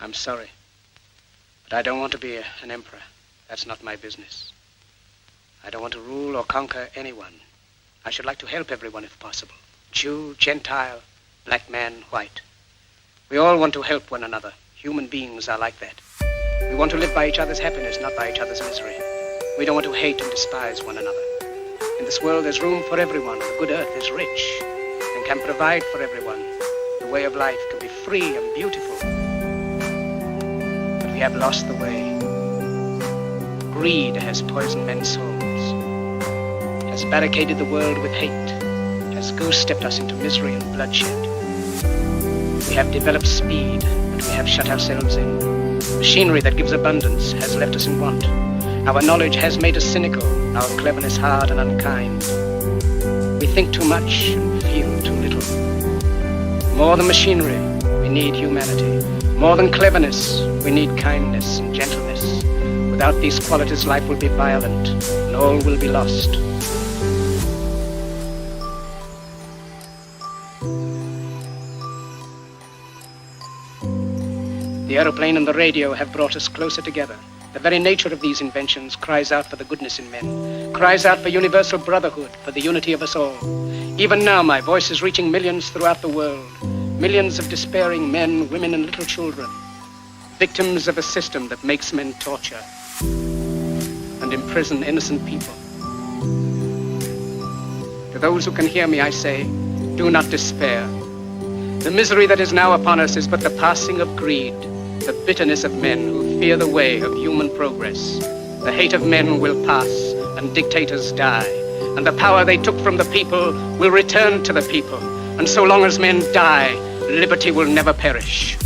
I'm sorry. But I don't want to be an emperor. That's not my business. I don't want to rule or conquer anyone. I should like to help everyone if possible. Jew, Gentile, black man, white. We all want to help one another. Human beings are like that. We want to live by each other's happiness, not by each other's misery. We don't want to hate and despise one another. In this world, there's room for everyone. The good earth is rich and can provide for everyone. The way of life can be free and beautiful. But we have lost the way. Greed has poisoned men's souls, has barricaded the world with hate, has goose-stepped us into misery and bloodshed. We have developed speed, but we have shut ourselves in. Machinery that gives abundance has left us in want. Our knowledge has made us cynical, our cleverness hard and unkind. We think too much and feel too little. More than machinery, we need humanity. More than cleverness, we need kindness and gentleness. Without these qualities, life will be violent, and all will be lost. The aeroplane and the radio have brought us closer together. The very nature of these inventions cries out for the goodness in men, cries out for universal brotherhood, for the unity of us all. Even now, my voice is reaching millions throughout the world, millions of despairing men, women, and little children, victims of a system that makes men torture and imprison innocent people. To those who can hear me, I say, do not despair. The misery that is now upon us is but the passing of greed, the bitterness of men who fear the way of human progress. The hate of men will pass, and dictators die, and the power they took from the people will return to the people. And so long as men die, liberty will never perish.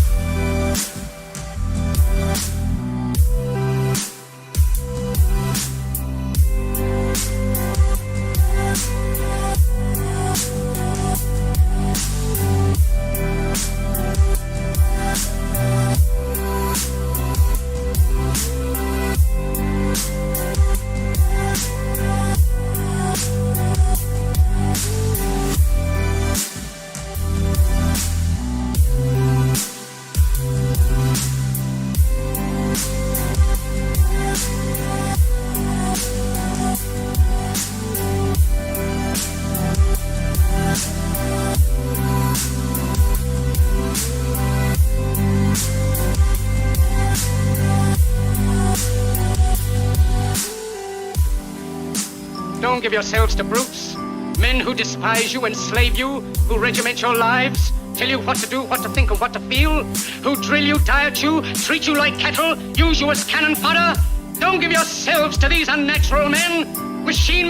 Don't give yourselves to brutes, men who despise you, enslave you, who regiment your lives, tell you what to do, what to think, and what to feel, who drill you, diet you, treat you like cattle, use you as cannon fodder. Don't give yourselves to these unnatural men with machine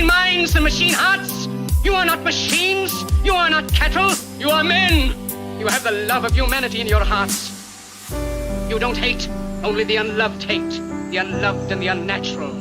minds and machine hearts. You are not machines, you are not cattle, you are men. You have the love of humanity in your hearts. You don't hate, only the unloved hate, the unloved and the unnatural.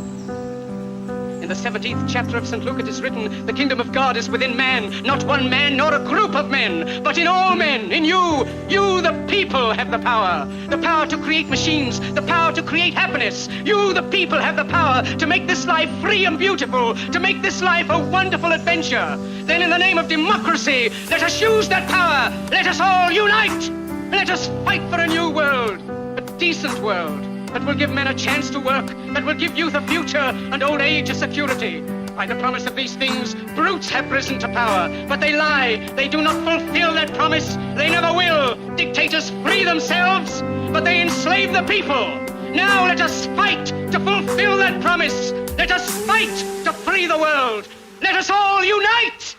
In the 17th chapter of St. Luke it is written, the kingdom of God is within man, not one man nor a group of men, but in all men, in you. You, the people, have the power to create machines, the power to create happiness. You, the people, have the power to make this life free and beautiful, to make this life a wonderful adventure. Then in the name of democracy, let us use that power. Let us all unite. Let us fight for a new world, a decent world, that will give men a chance to work, that will give youth a future and old age a security. By the promise of these things, brutes have risen to power, but they lie. They do not fulfill that promise. They never will. Dictators free themselves, but they enslave the people. Now let us fight to fulfill that promise. Let us fight to free the world. Let us all unite!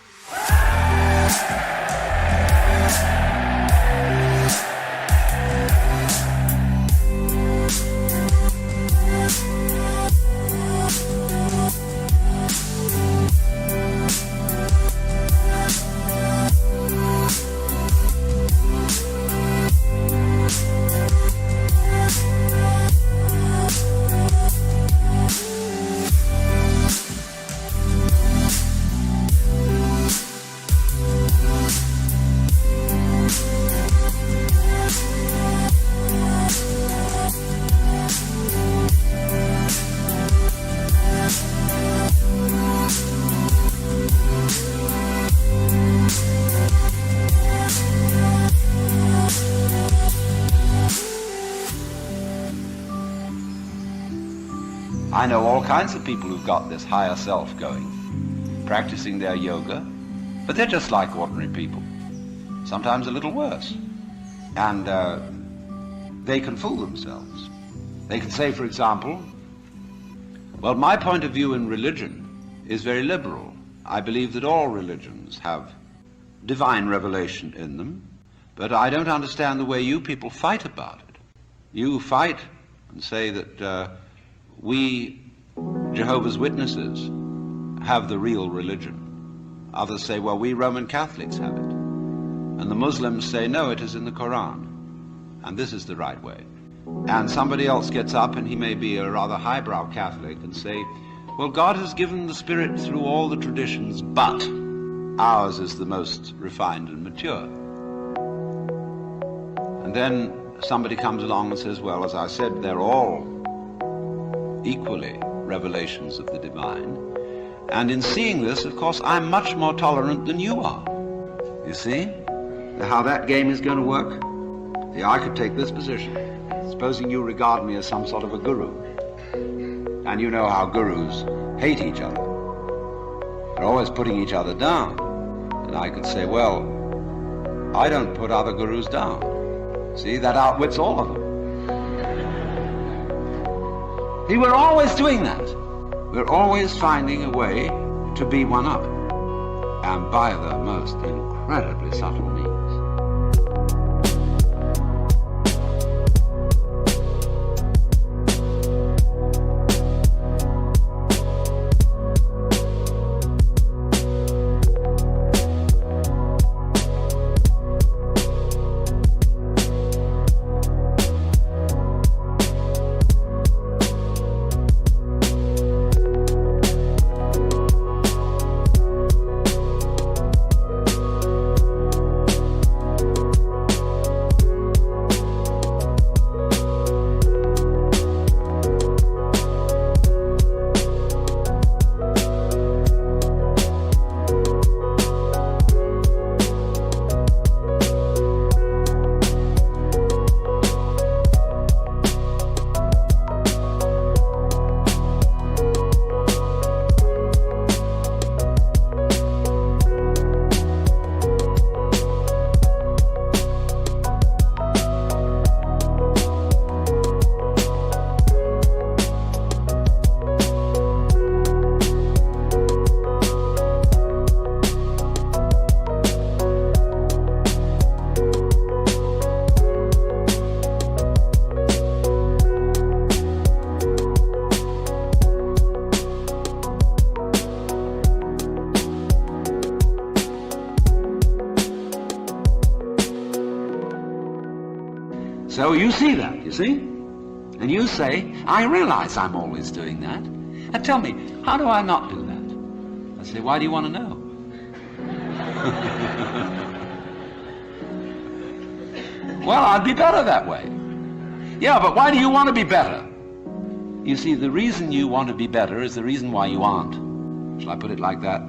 I know all kinds of people who've got this higher self going, practicing their yoga, but they're just like ordinary people, sometimes a little worse. And they can fool themselves. They can say, for example, well, my point of view in religion is very liberal. I believe that all religions have divine revelation in them, but I don't understand the way you people fight about it. You fight and say that we, Jehovah's Witnesses, have the real religion. Others say, well, we Roman Catholics have it. And the Muslims say, no, it is in the Quran. And this is the right way. And somebody else gets up, and he may be a rather highbrow Catholic, and say, well, God has given the Spirit through all the traditions, but ours is the most refined and mature. And then somebody comes along and says, well, as I said, they're all equally revelations of the divine. And in seeing this, of course, I'm much more tolerant than you are. You see how that game is going to work? See, I could take this position. Supposing you regard me as some sort of a guru. And you know how gurus hate each other. They're always putting each other down. And I could say, well, I don't put other gurus down. See, that outwits all of them. See, we're always doing that. We're always finding a way to be one up. And by the most incredibly subtle means. So you see that, you see? And you say, I realize I'm always doing that. And tell me, how do I not do that? I say, why do you want to know? Well, I'd be better that way. Yeah, but why do you want to be better? You see, the reason you want to be better is the reason why you aren't. Shall I put it like that?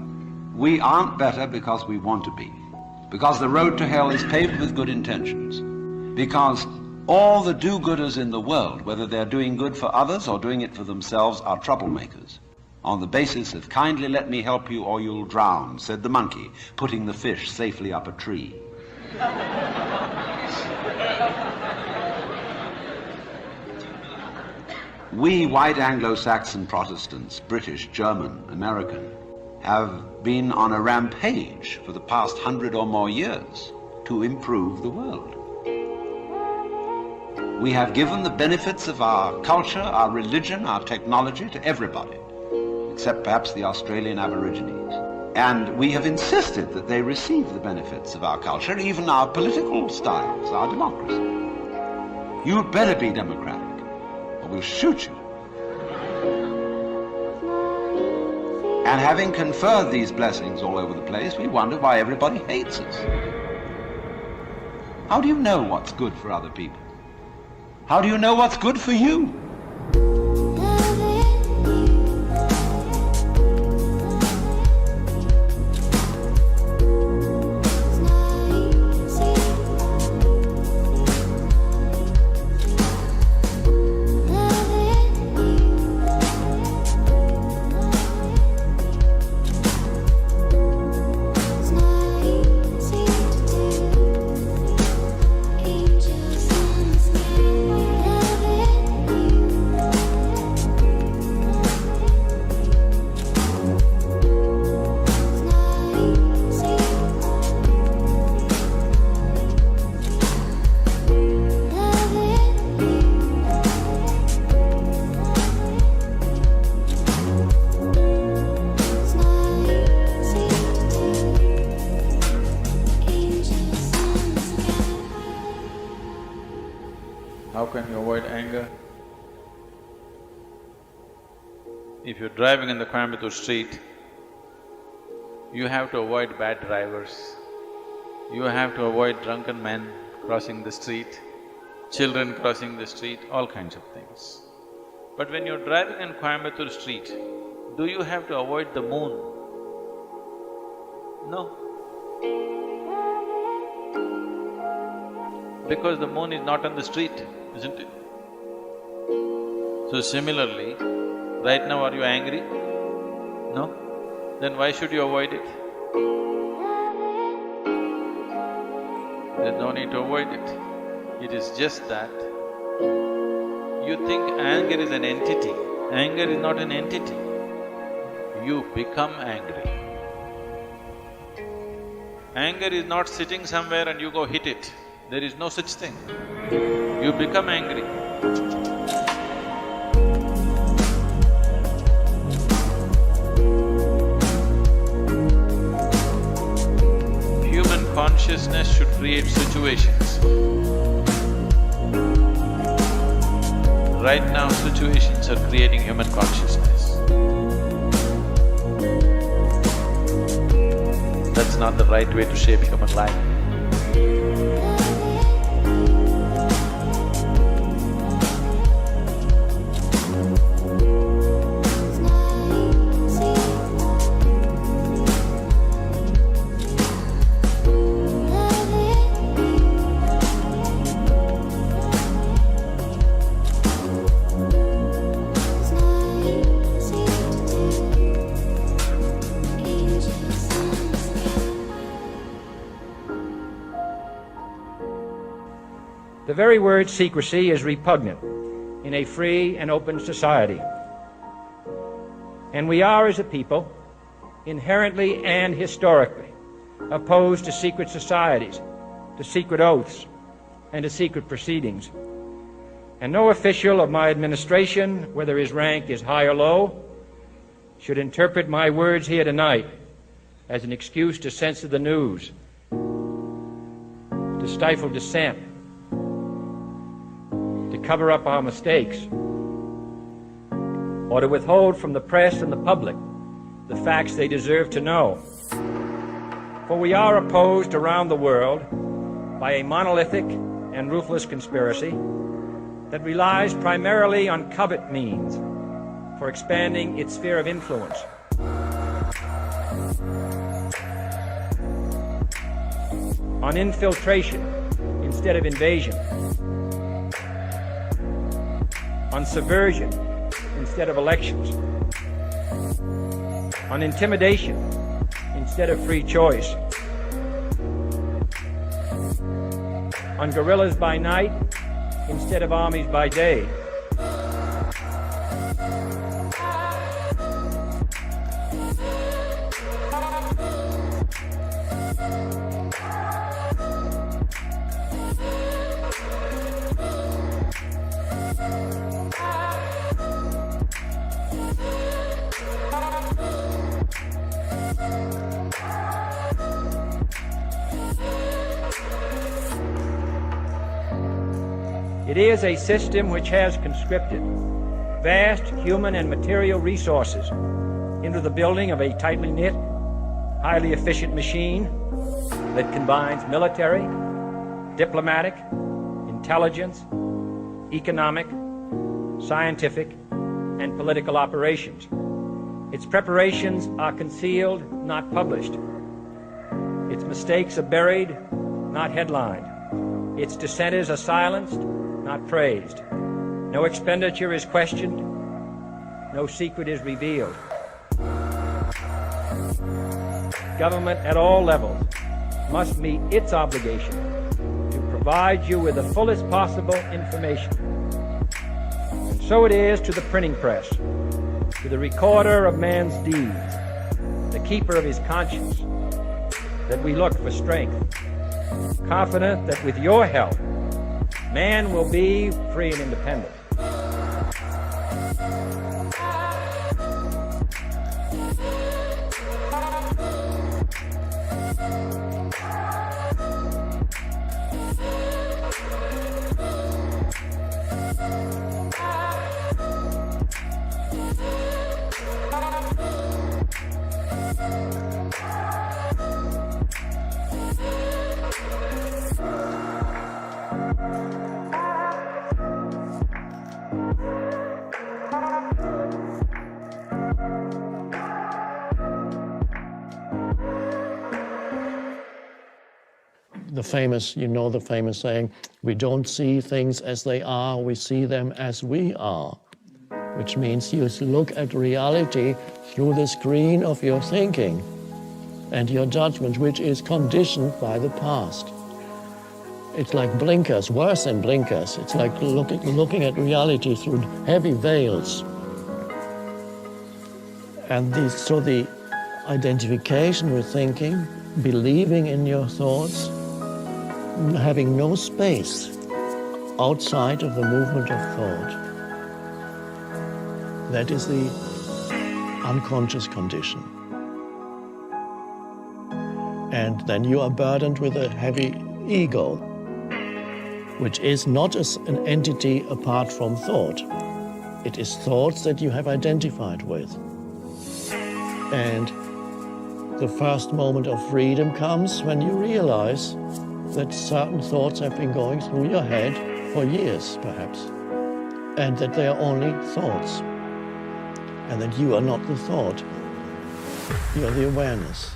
We aren't better because we want to be. Because the road to hell is paved with good intentions. Because all the do-gooders in the world, whether they're doing good for others or doing it for themselves, are troublemakers. On the basis of, kindly let me help you or you'll drown, said the monkey, putting the fish safely up a tree. We white Anglo-Saxon Protestants, British, German, American, have been on a rampage for the past 100 or more years to improve the world. We have given the benefits of our culture, our religion, our technology to everybody, except perhaps the Australian Aborigines. And we have insisted that they receive the benefits of our culture, even our political styles, our democracy. You'd better be democratic, or we'll shoot you. And having conferred these blessings all over the place, we wonder why everybody hates us. How do you know what's good for other people? How do you know what's good for you? How can you avoid anger? If you're driving in the Coimbatore street, you have to avoid bad drivers. You have to avoid drunken men crossing the street, children crossing the street, all kinds of things. But when you're driving in Coimbatore street, do you have to avoid the moon? No. Because the moon is not on the street, isn't it? So similarly, right now are you angry? No? Then why should you avoid it? There's no need to avoid it. It is just that you think anger is an entity. Anger is not an entity. You become angry. Anger is not sitting somewhere and you go hit it. There is no such thing. You become angry. Human consciousness should create situations. Right now, situations are creating human consciousness. That's not the right way to shape human life. The very word secrecy is repugnant in a free and open society. And we are, as a people, inherently and historically opposed to secret societies, to secret oaths, and to secret proceedings. And no official of my administration, whether his rank is high or low, should interpret my words here tonight as an excuse to censor the news, to stifle dissent, to cover up our mistakes, or to withhold from the press and the public the facts they deserve to know. For we are opposed around the world by a monolithic and ruthless conspiracy that relies primarily on covert means for expanding its sphere of influence. On infiltration instead of invasion. On subversion instead of elections. On intimidation instead of free choice. On guerrillas by night instead of armies by day. It is a system which has conscripted vast human and material resources into the building of a tightly knit, highly efficient machine that combines military, diplomatic, intelligence, economic, scientific, and political operations. Its preparations are concealed, not published. Its mistakes are buried, not headlined. Its dissenters are silenced, not praised. No expenditure is questioned. No secret is revealed. Government at all levels must meet its obligation to provide you with the fullest possible information. And so it is to the printing press, to the recorder of man's deeds, the keeper of his conscience, that we look for strength, confident that with your help, man will be free and independent. the famous saying, we don't see things as they are, we see them as we are, which means you look at reality through the screen of your thinking and your judgment, which is conditioned by the past. It's like blinkers, worse than blinkers. It's like looking at reality through heavy veils. And so the identification with thinking, believing in your thoughts, having no space outside of the movement of thought, that is the unconscious condition. And then you are burdened with a heavy ego, which is not an entity apart from thought. It is thoughts that you have identified with. And the first moment of freedom comes when you realize that certain thoughts have been going through your head for years, perhaps, and that they are only thoughts, and that you are not the thought, you are the awareness.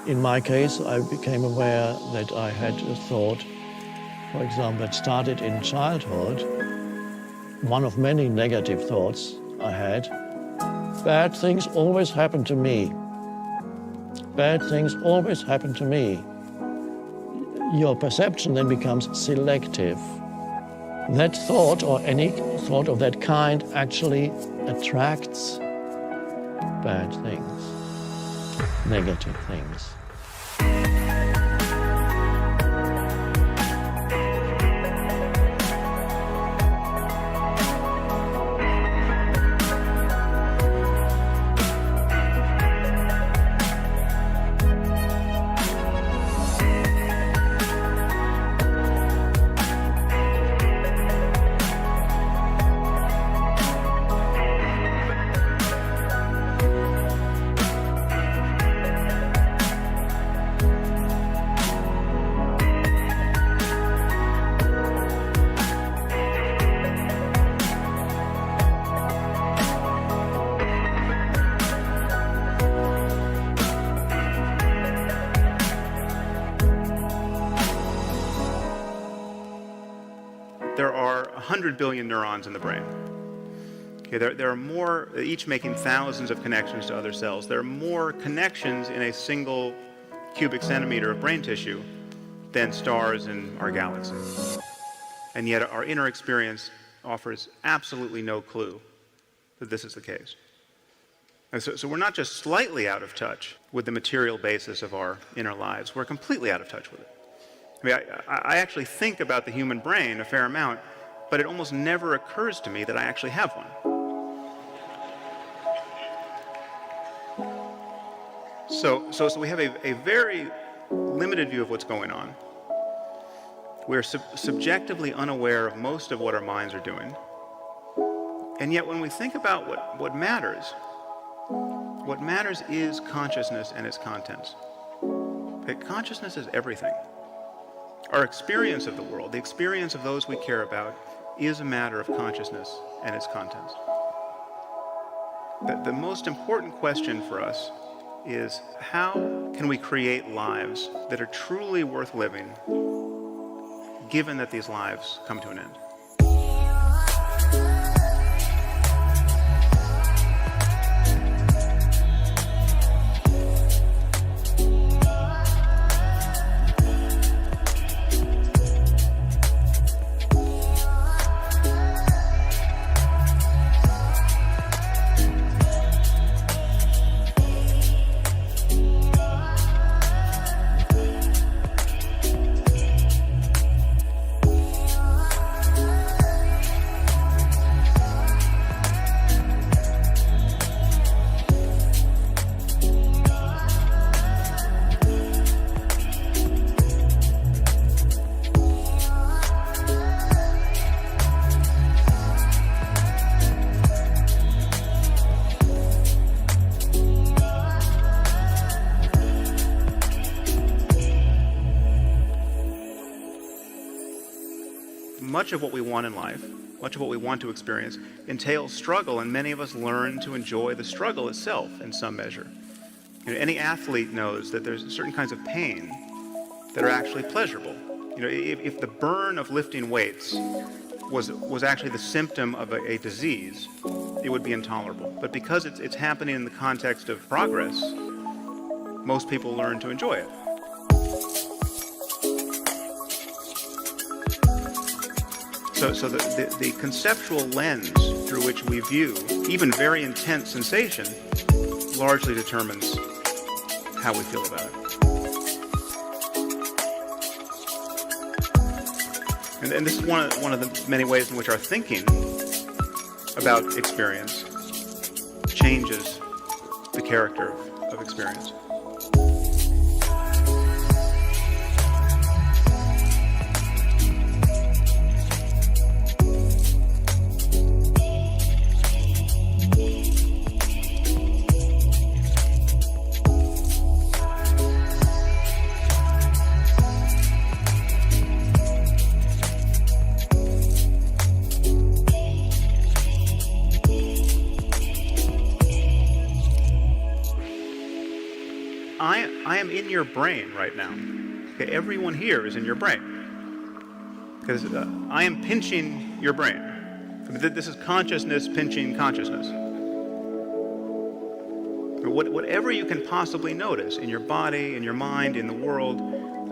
In my case, I became aware that I had a thought, for example, that started in childhood. One of many negative thoughts I had. Bad things always happen to me. Bad things always happen to me. Your perception then becomes selective. That thought, or any thought of that kind, actually attracts bad things, negative things. There are 100 billion neurons in the brain. Okay, there are more, each making thousands of connections to other cells. There are more connections in a single cubic centimeter of brain tissue than stars in our galaxy. And yet our inner experience offers absolutely no clue that this is the case. And so we're not just slightly out of touch with the material basis of our inner lives, we're completely out of touch with it. I mean, I actually think about the human brain a fair amount, but it almost never occurs to me that I actually have one. So we have a very limited view of what's going on. We're subjectively unaware of most of what our minds are doing. And yet when we think about what matters is consciousness and its contents. Okay, consciousness is everything. Our experience of the world, the experience of those we care about, is a matter of consciousness and its contents. The most important question for us is, how can we create lives that are truly worth living, given that these lives come to an end? much of what we want in life, much of what we want to experience, entails struggle, and many of us learn to enjoy the struggle itself in some measure. Any athlete knows that there's certain kinds of pain that are actually pleasurable. If the burn of lifting weights was actually the symptom of a disease, it would be intolerable. But because it's happening in the context of progress, most people learn to enjoy it. So the conceptual lens through which we view even very intense sensation largely determines how we feel about it. And this is one of the many ways in which our thinking about experience changes the character of experience. I am in your brain right now. Okay, everyone here is in your brain. Because I am pinching your brain. This is consciousness pinching consciousness. Whatever you can possibly notice in your body, in your mind, in the world,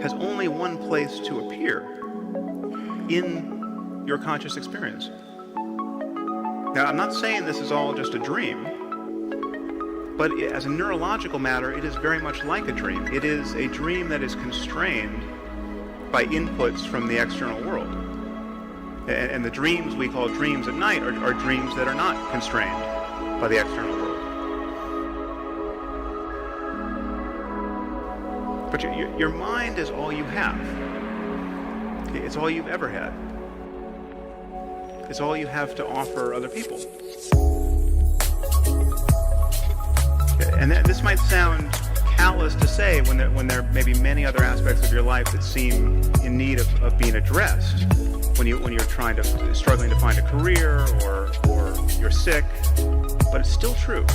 has only one place to appear: in your conscious experience. Now, I'm not saying this is all just a dream. But as a neurological matter, it is very much like a dream. It is a dream that is constrained by inputs from the external world. And the dreams we call dreams at night are dreams that are not constrained by the external world. But your mind is all you have. It's all you've ever had. It's all you have to offer other people. And this might sound callous to say when there may be many other aspects of your life that seem in need of being addressed. When you're struggling to find a career or you're sick, but it's still true.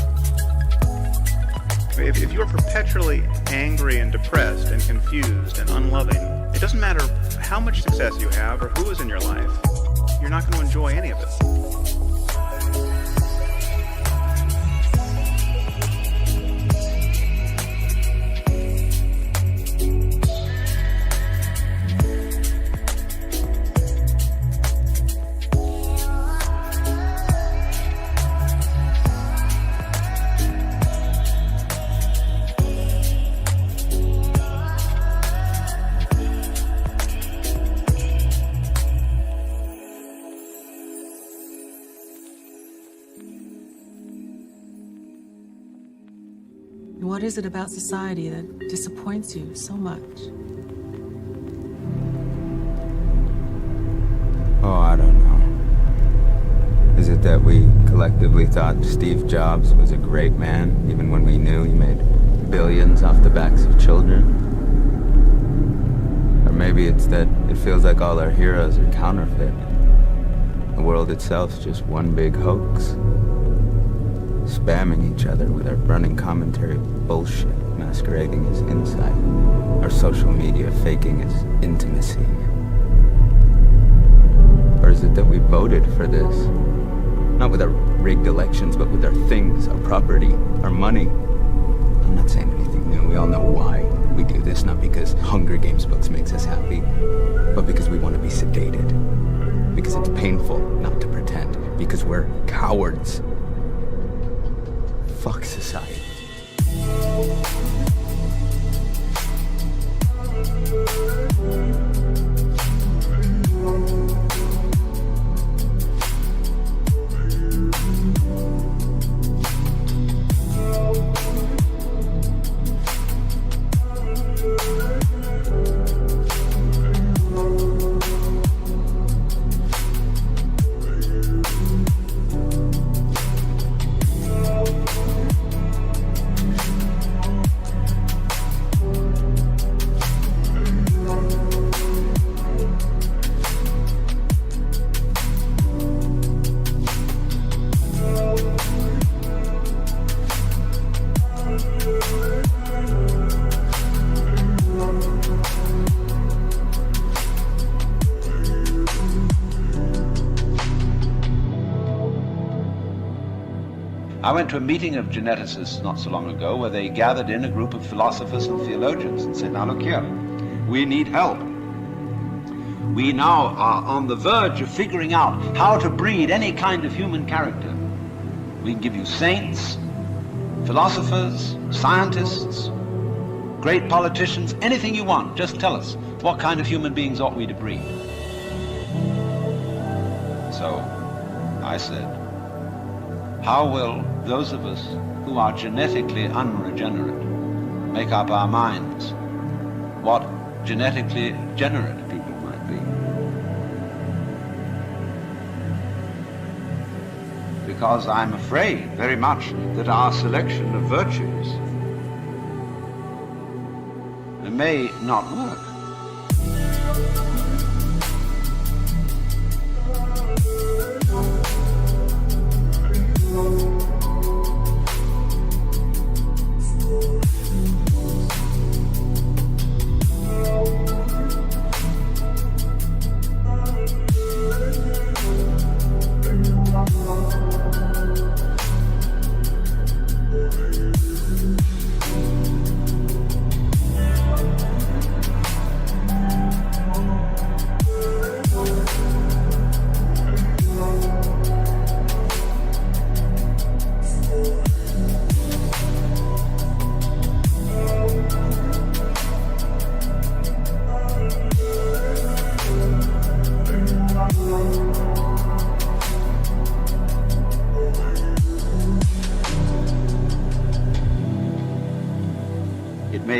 If you're perpetually angry and depressed and confused and unloving, it doesn't matter how much success you have or who is in your life, you're not going to enjoy any of it. What is it about society that disappoints you so much? Oh, I don't know. Is it that we collectively thought Steve Jobs was a great man, even when we knew he made billions off the backs of children? Or maybe it's that it feels like all our heroes are counterfeit. The world itself's just one big hoax. Spamming each other with our burning commentary bullshit masquerading as insight. Our social media faking as intimacy. Or is it that we voted for this? Not with our rigged elections, but with our things, our property, our money. I'm not saying anything new. We all know why we do this. Not because Hunger Games books makes us happy, but because we want to be sedated. Because it's painful not to pretend. Because we're cowards. Fuck society. I went to a meeting of geneticists not so long ago where they gathered in a group of philosophers and theologians and said, now look here, we need help. We now are on the verge of figuring out how to breed any kind of human character. We can give you saints, philosophers, scientists, great politicians, anything you want. Just tell us, what kind of human beings ought we to breed? So I said, how will those of us who are genetically unregenerate make up our minds what genetically generate people might be? Because I'm afraid very much that our selection of virtues may not work.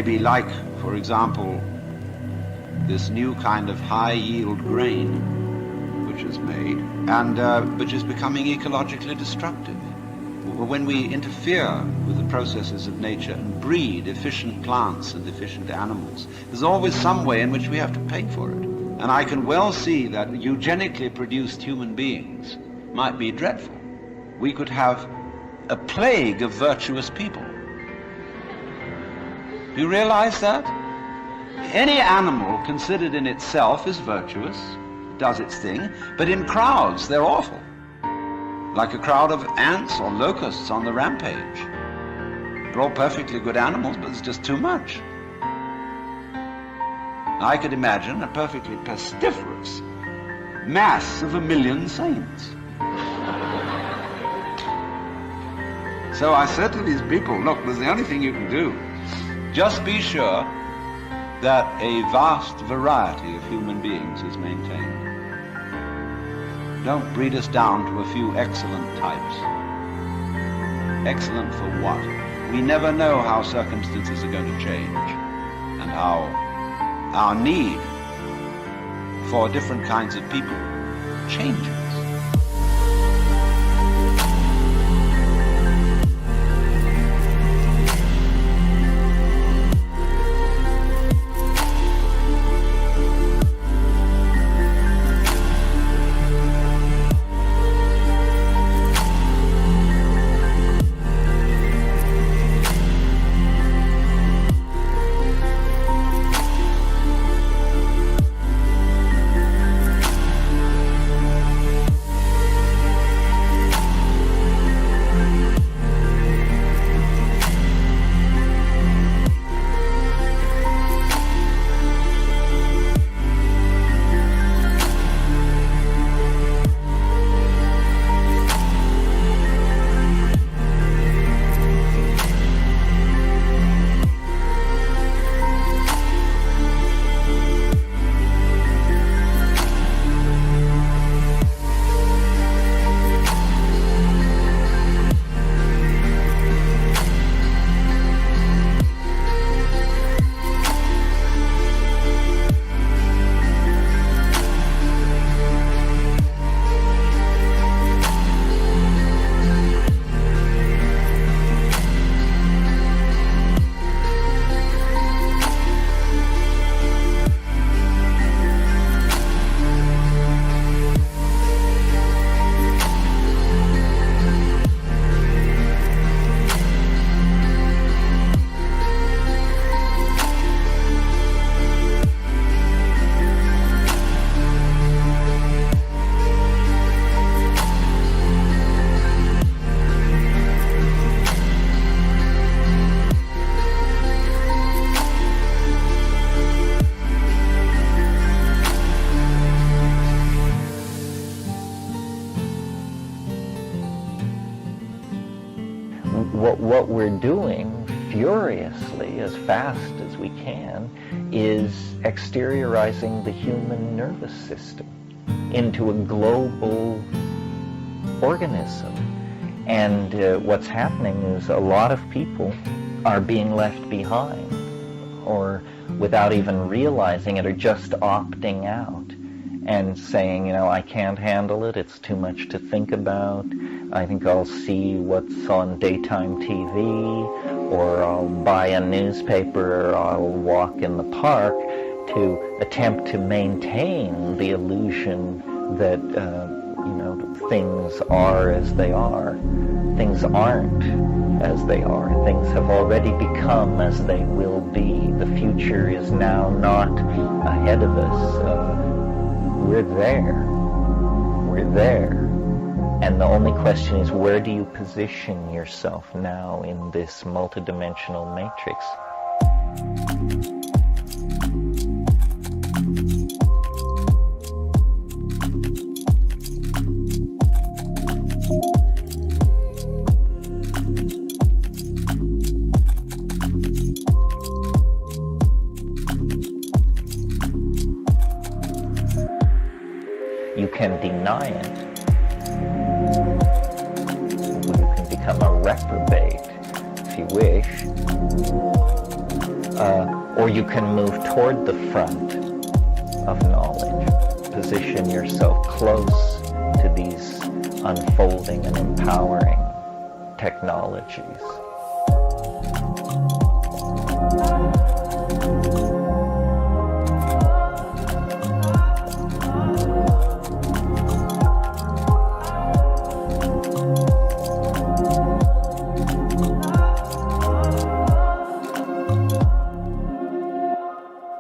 Be like, for example, this new kind of high-yield grain which is made and which is becoming ecologically destructive. When we interfere with the processes of nature and breed efficient plants and efficient animals, there's always some way in which we have to pay for it. And I can well see that eugenically produced human beings might be dreadful. We could have a plague of virtuous people. Do you realize that? Any animal considered in itself is virtuous, does its thing, but in crowds they're awful. Like a crowd of ants or locusts on the rampage. They're all perfectly good animals, but it's just too much. I could imagine a perfectly pestiferous mass of 1 million saints. So I said to these people, look, there's the only thing you can do. Just be sure that a vast variety of human beings is maintained. Don't breed us down to a few excellent types. Excellent for what? We never know how circumstances are going to change and how our need for different kinds of people changes. what we're doing furiously, as fast as we can, is exteriorizing the human nervous system into a global organism. And what's happening is a lot of people are being left behind, or without even realizing it, are just opting out and saying, you know, I can't handle it, it's too much to think about, I think I'll see what's on daytime TV, or I'll buy a newspaper, or I'll walk in the park, to attempt to maintain the illusion that, things are as they are. Things aren't as they are. Things have already become as they will be. The future is now not ahead of us. We're there. We're there. And the only question is, where do you position yourself now in this multidimensional matrix? You can deny it. You can become a reprobate, if you wish. Or you can move toward the front of knowledge. Position yourself close to these unfolding and empowering technologies.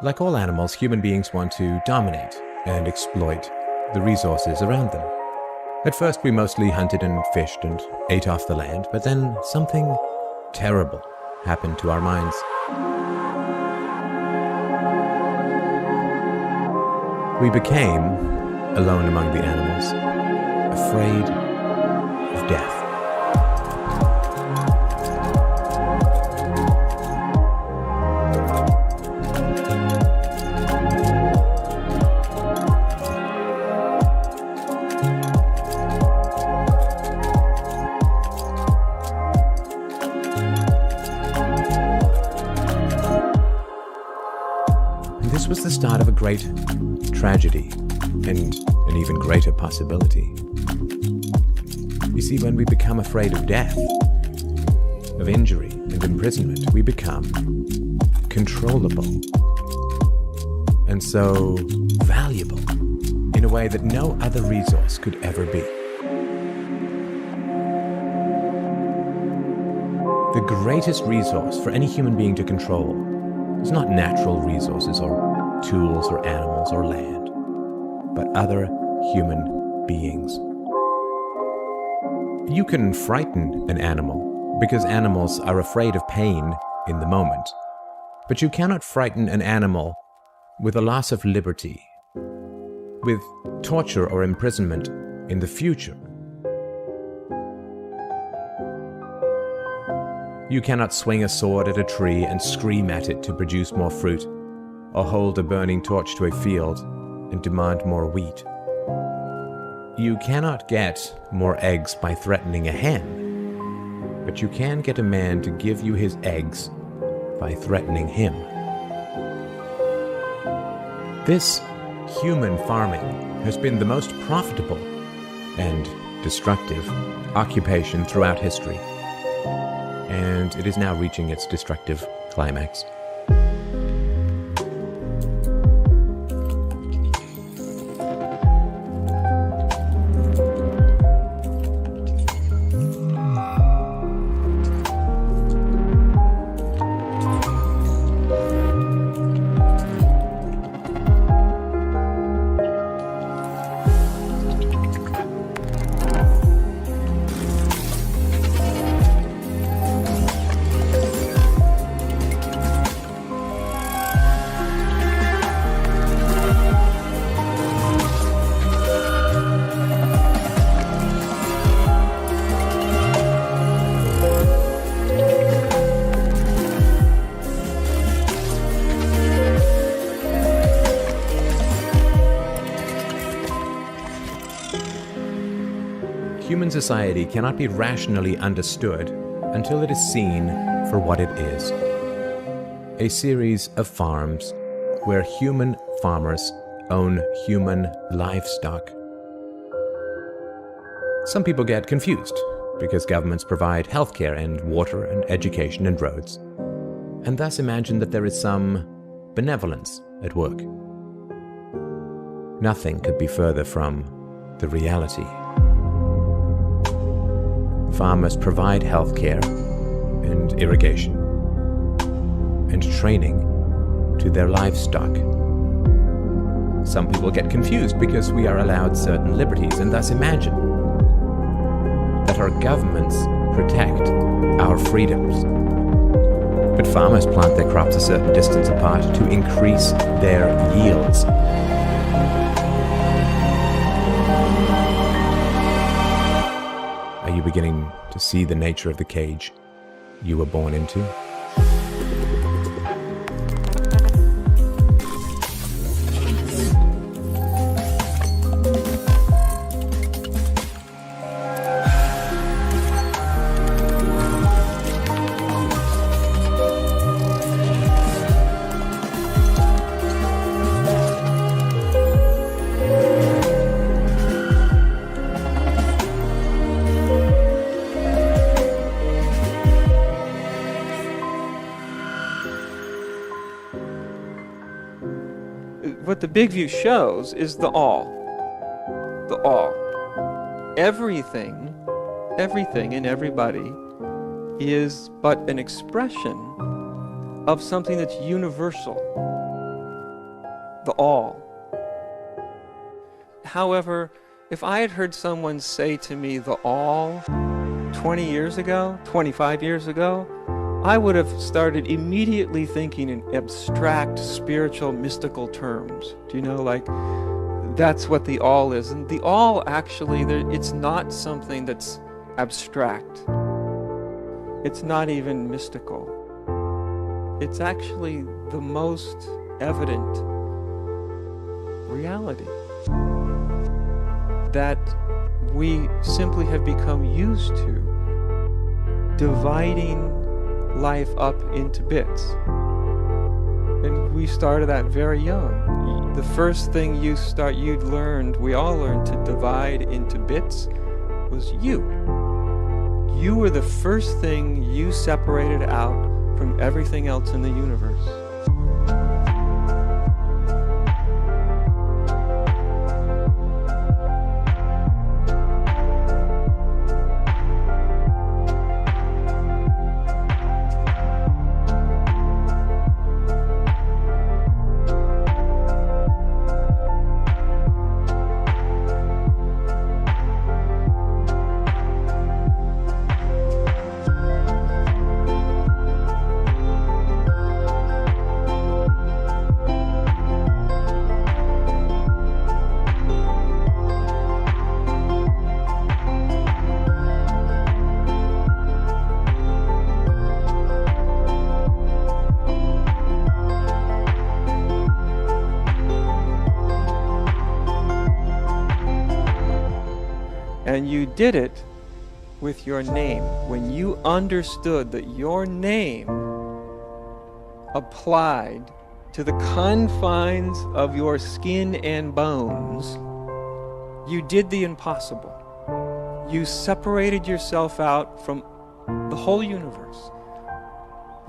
Like all animals, human beings want to dominate and exploit the resources around them. At first, we mostly hunted and fished and ate off the land, but then something terrible happened to our minds. We became, alone among the animals, afraid of death. This was the start of a great tragedy and an even greater possibility. You see, when we become afraid of death, of injury and imprisonment, we become controllable and so valuable in a way that no other resource could ever be. The greatest resource for any human being to control is not natural resources or tools or animals or land, but other human beings. You can frighten an animal because animals are afraid of pain in the moment, but you cannot frighten an animal with a loss of liberty, with torture or imprisonment in the future. You cannot swing a sword at a tree and scream at it to produce more fruit, or hold a burning torch to a field and demand more wheat. You cannot get more eggs by threatening a hen, but you can get a man to give you his eggs by threatening him. This human farming has been the most profitable and destructive occupation throughout history, and it is now reaching its destructive climax. human society cannot be rationally understood until it is seen for what it is. A series of farms where human farmers own human livestock. Some people get confused because governments provide healthcare and water and education and roads, and thus imagine that there is some benevolence at work. Nothing could be further from the reality. Farmers provide healthcare and irrigation and training to their livestock. Some people get confused because we are allowed certain liberties and thus imagine that our governments protect our freedoms. But farmers plant their crops a certain distance apart to increase their yields. Are you beginning to see the nature of the cage you were born into? What the Big View shows is the all. The all. Everything and everybody is but an expression of something that's universal. The all. However, if I had heard someone say to me the all 20 years ago, 25 years ago, I would have started immediately thinking in abstract, spiritual, mystical terms. Do you know, like, that's what the all is. And the all, actually, it's not something that's abstract. It's not even mystical. It's actually the most evident reality that we simply have become used to, dividing life up into bits. And we started that very young. The first thing we all learned to divide into bits was you. You were the first thing you separated out from everything else in the universe. And you did it with your name. When you understood that your name applied to the confines of your skin and bones, you did the impossible. You separated yourself out from the whole universe.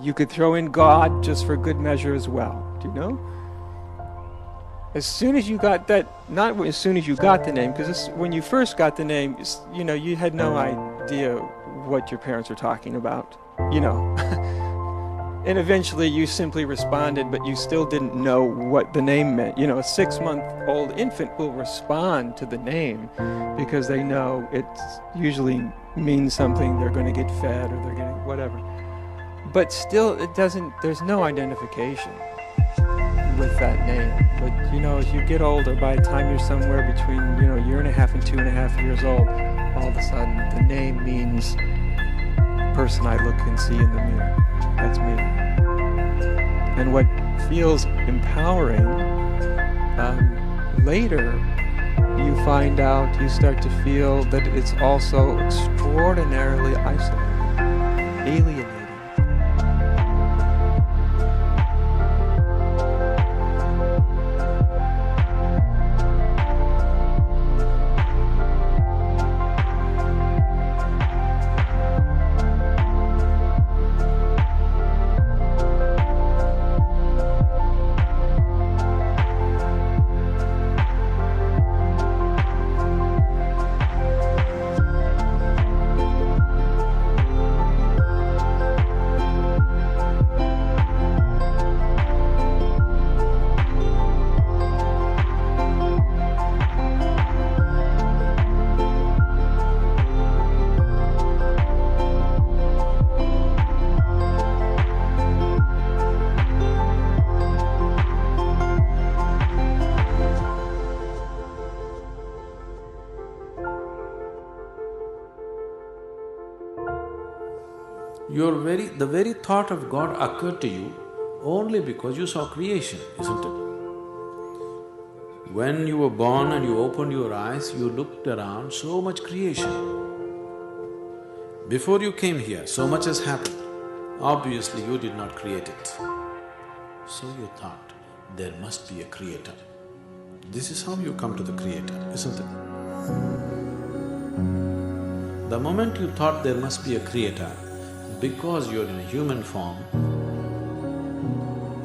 You could throw in God just for good measure as well. Do you know? As soon as you got that, not as soon as you got the name, because when you first got the name, you know, you had no idea what your parents were talking about, you know. And eventually you simply responded, but you still didn't know what the name meant. You know, a 6-month-old infant will respond to the name because they know it usually means something. They're going to get fed or they're getting whatever. But still, there's no identification with that name. But, you know, as you get older, by the time you're somewhere between, you know, 1.5 and 2.5 years old, all of a sudden the name means person I look and see in the mirror. That's me. And what feels empowering later you find out, you start to feel that it's also extraordinarily isolating, alienating. The very thought of God occurred to you only because you saw creation, isn't it? When you were born and you opened your eyes, you looked around, so much creation. Before you came here, so much has happened. Obviously, you did not create it. So you thought, there must be a creator. This is how you come to the creator, isn't it? The moment you thought there must be a creator, because you're in a human form,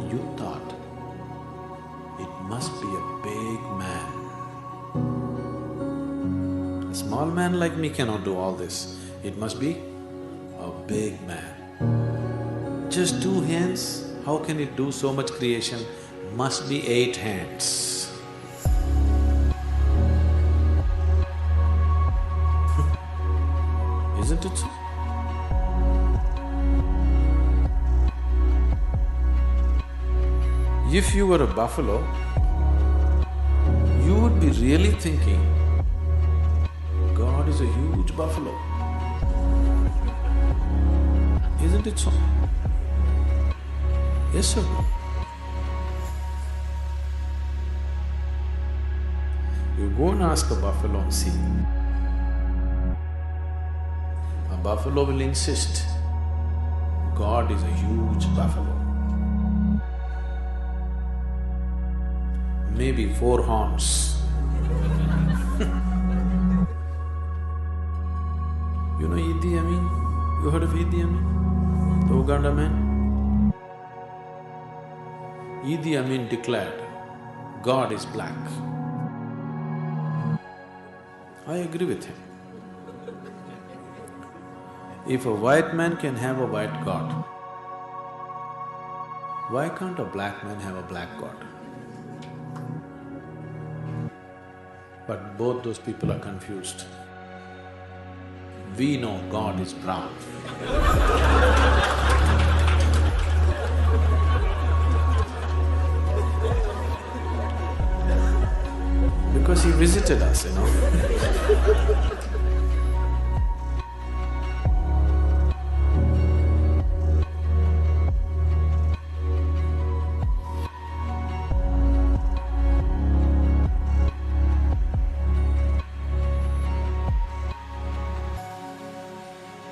you thought it must be a big man. A small man like me cannot do all this. It must be a big man. Just 2 hands, how can it do so much creation? Must be 8 hands. Isn't it so? If you were a buffalo, you would be really thinking, God is a huge buffalo. Isn't it so? Yes or no? You go and ask a buffalo and see. A buffalo will insist, God is a huge buffalo. Maybe 4 horns. You know Idi Amin? You heard of Idi Amin? The Uganda man? Idi Amin declared, God is black. I agree with him. If a white man can have a white God, why can't a black man have a black God? But both those people are confused. We know God is brown. Because he visited us, you know.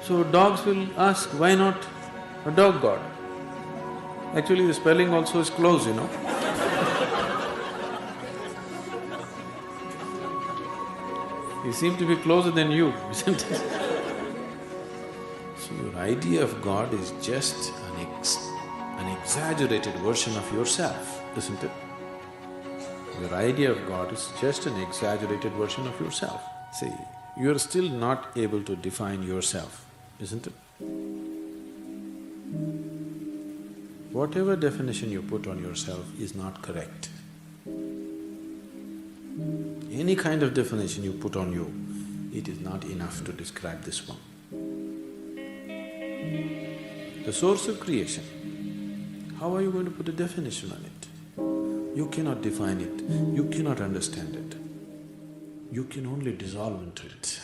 So dogs will ask, why not a dog god? Actually, the spelling also is close, you know. He seemed to be closer than you, isn't it? So your idea of God is just an exaggerated version of yourself, isn't it? Your idea of God is just an exaggerated version of yourself. See, you're still not able to define yourself, isn't it? Whatever definition you put on yourself is not correct. Any kind of definition you put on you, it is not enough to describe this one. The source of creation, how are you going to put a definition on it? You cannot define it, you cannot understand it. You can only dissolve into it.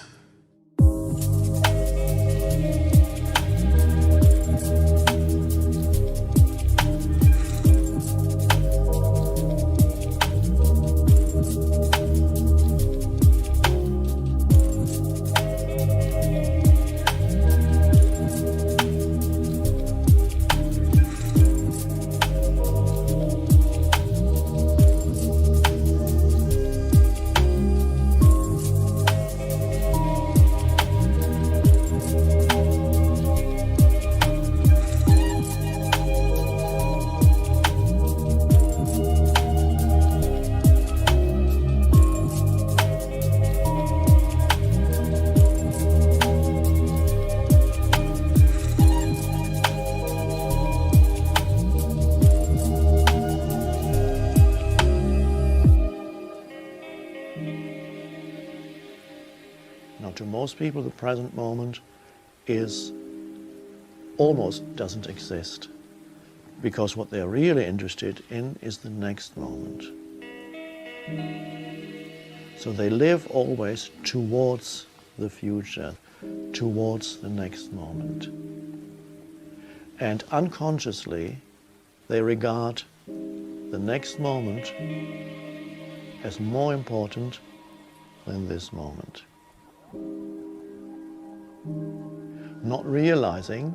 to most people, the present moment almost doesn't exist, because what they're really interested in is the next moment. So they live always towards the future, towards the next moment. And unconsciously, they regard the next moment as more important than this moment. Not realizing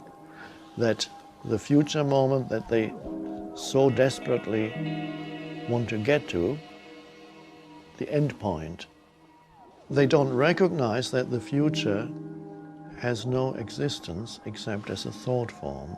that the future moment that they so desperately want to get to, the end point, they don't recognize that the future has no existence except as a thought form.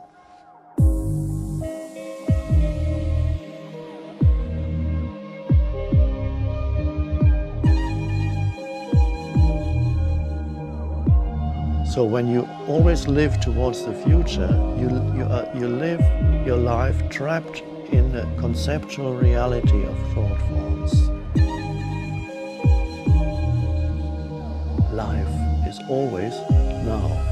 So when you always live towards the future, you live your life trapped in the conceptual reality of thought forms. Life is always now.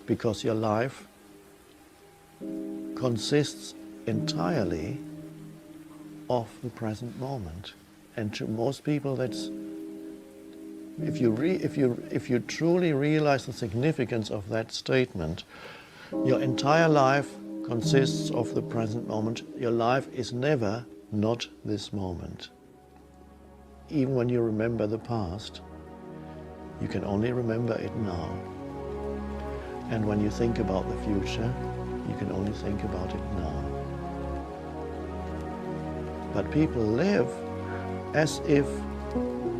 Because your life consists entirely of the present moment, and to most people, that's if you truly realize the significance of that statement, your entire life consists of the present moment. Your life is never not this moment. Even when you remember the past, you can only remember it now. And when you think about the future, you can only think about it now. But people live as if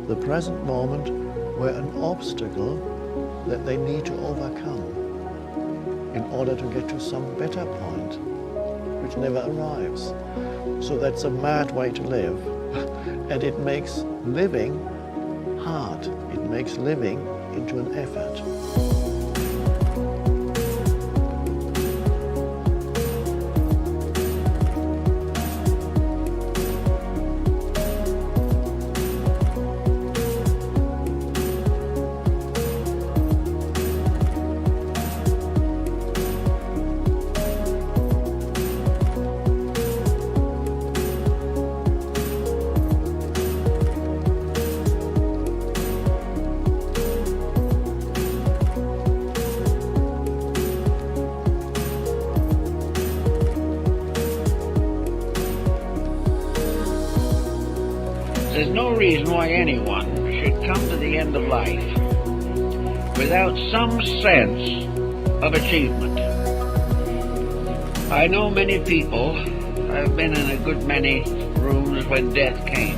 the present moment were an obstacle that they need to overcome in order to get to some better point, which never arrives. So that's a mad way to live. And it makes living hard. It makes living into an effort. There's no reason why anyone should come to the end of life without some sense of achievement. I know many people, I've been in a good many rooms when death came,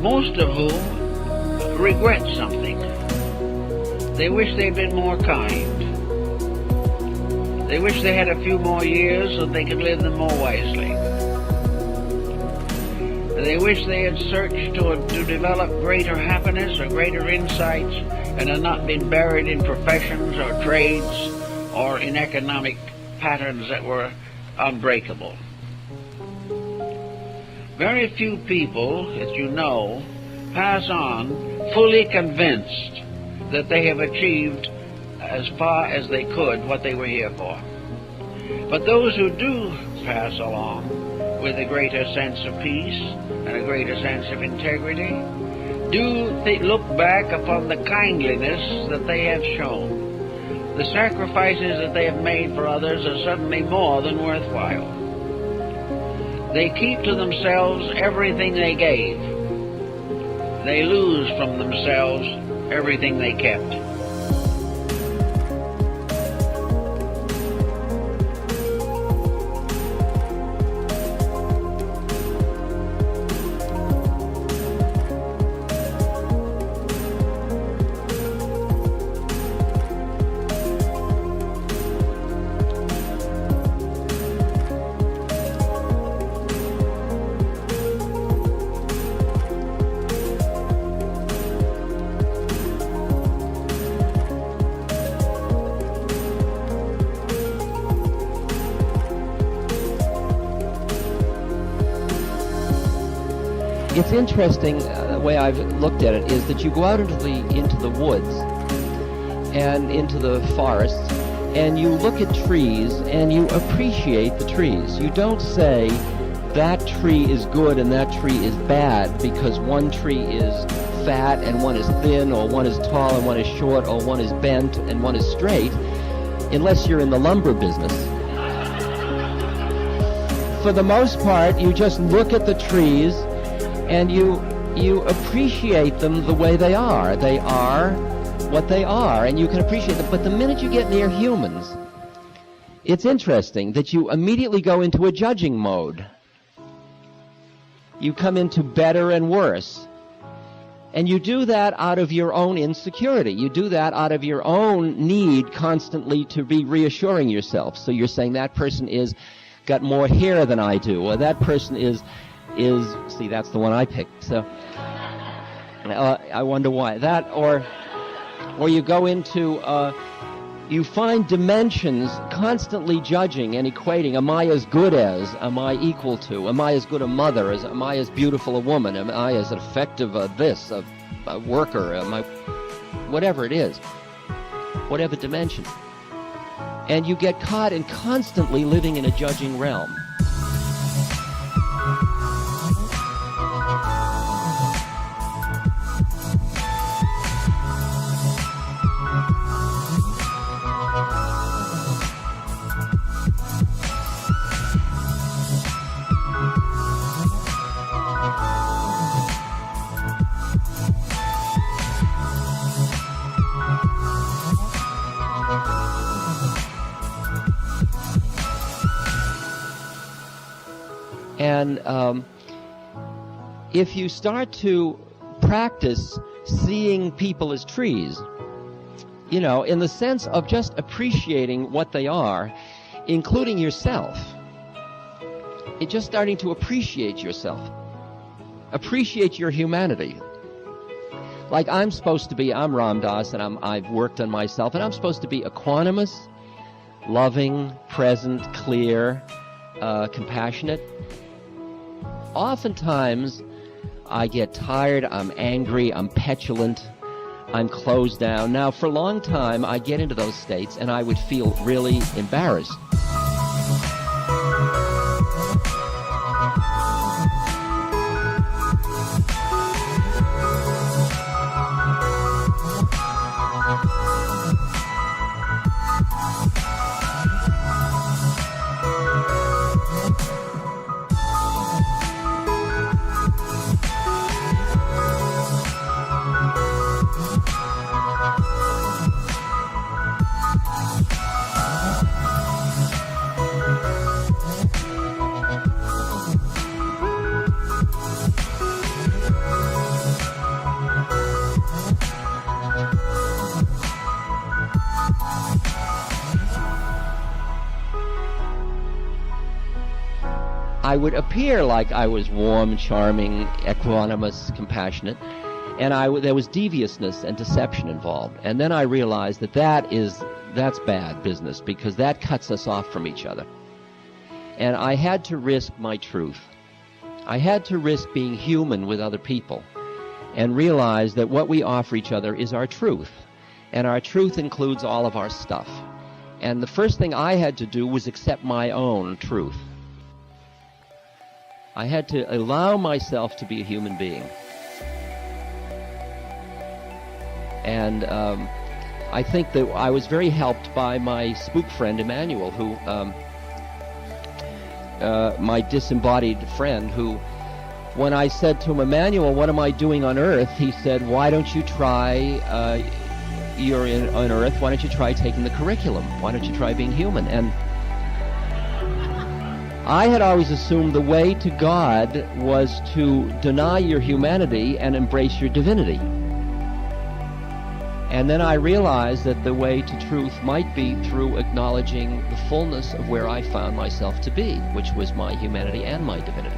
most of whom regret something. They wish they'd been more kind. They wish they had a few more years so they could live them more wisely. They wish they had searched to develop greater happiness or greater insights and had not been buried in professions or trades or in economic patterns that were unbreakable. Very few people, as you know, pass on fully convinced that they have achieved as far as they could what they were here for. But those who do pass along with a greater sense of peace and a greater sense of integrity look back upon the kindliness that they have shown. The sacrifices that they have made for others are suddenly more than worthwhile. They keep to themselves everything they gave. They lose from themselves everything they kept. It's interesting, the way I've looked at it is that you go out into the woods and into the forests and you look at trees and you appreciate the trees. You don't say that tree is good and that tree is bad because one tree is fat and one is thin, or one is tall and one is short, or one is bent and one is straight, unless you're in the lumber business. For the most part, you just look at the trees and you appreciate them the way they are. They are what they are, and you can appreciate them. But the minute you get near humans, it's interesting that you immediately go into a judging mode. You come into better and worse. And you do that out of your own insecurity. You do that out of your own need constantly to be reassuring yourself. So you're saying that person is got more hair than I do, or that person is see, that's the one I picked. So I wonder why that, or you go into you find dimensions constantly judging and equating. Am I as good as? Am I equal to? Am I as good a mother? Am I as beautiful a woman? Am I as effective a this, a worker? Am I whatever it is, whatever dimension? And you get caught in constantly living in a judging realm. And if you start to practice seeing people as trees, you know, in the sense of just appreciating what they are, including yourself, it's just starting to appreciate yourself, appreciate your humanity. Like I'm Ram Dass, and I've worked on myself, and I'm supposed to be equanimous, loving, present, clear, compassionate. Oftentimes, I get tired, I'm angry, I'm petulant, I'm closed down. Now, for a long time, I get into those states, and I would feel really embarrassed. I would appear like I was warm, charming, equanimous, compassionate, and there was deviousness and deception involved. And then I realized that that's bad business, because that cuts us off from each other. And I had to risk my truth. I had to risk being human with other people and realize that what we offer each other is our truth. And our truth includes all of our stuff. And the first thing I had to do was accept my own truth. I had to allow myself to be a human being. And I think that I was very helped by my spook friend Emmanuel, who, my disembodied friend, who, when I said to him, Emmanuel, what am I doing on Earth? He said, why don't you try, you're on Earth, why don't you try taking the curriculum? Why don't you try being human? And I had always assumed the way to God was to deny your humanity and embrace your divinity. And then I realized that the way to truth might be through acknowledging the fullness of where I found myself to be, which was my humanity and my divinity.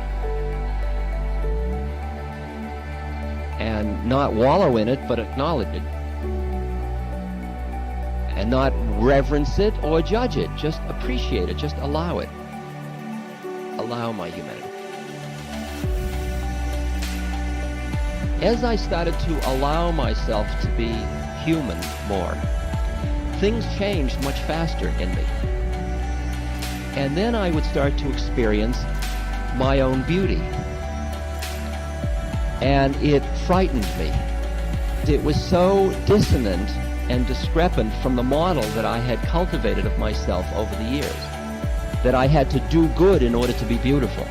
And not wallow in it, but acknowledge it. And not reverence it or judge it, just appreciate it, just allow it. Allow my humanity. As I started to allow myself to be human more, things changed much faster in me. And then I would start to experience my own beauty. And it frightened me. It was so dissonant and discrepant from the model that I had cultivated of myself over the years, that I had to do good in order to be beautiful.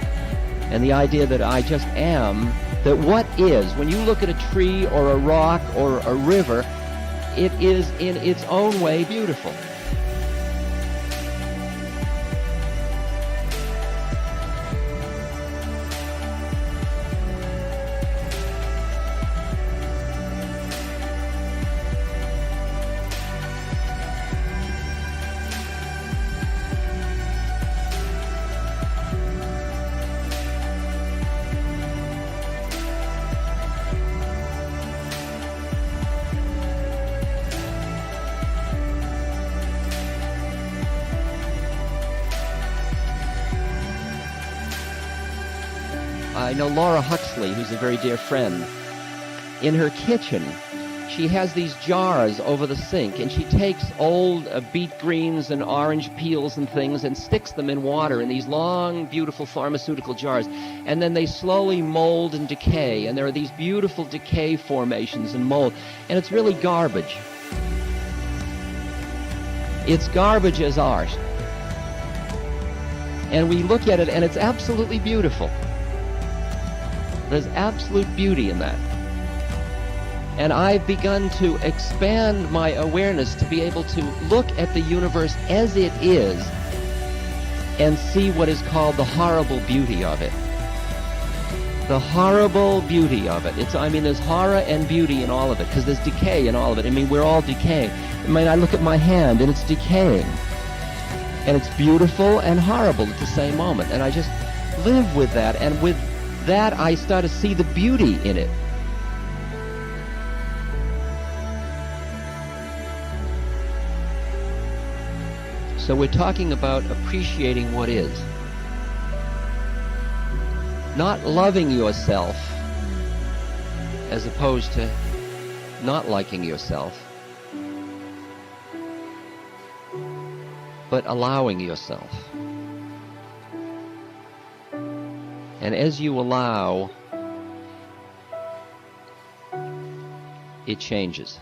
And the idea that I just am, that what is, when you look at a tree or a rock or a river, it is in its own way beautiful. I know Laura Huxley, who's a very dear friend. In her kitchen, she has these jars over the sink, and she takes old beet greens and orange peels and things and sticks them in water in these long, beautiful pharmaceutical jars. And then they slowly mold and decay, and there are these beautiful decay formations and mold. And it's really garbage. It's garbage as art. And we look at it, and it's absolutely beautiful. There's absolute beauty in that. And I've begun to expand my awareness to be able to look at the universe as it is and see what is called the horrible beauty of it. The horrible beauty of it. There's horror and beauty in all of it, because there's decay in all of it. We're all decaying. I look at my hand, and it's decaying. And it's beautiful and horrible at the same moment. And I just live with that, and with that I start to see the beauty in it. So we're talking about appreciating what is. Not loving yourself as opposed to not liking yourself, but allowing yourself. And as you allow, it changes.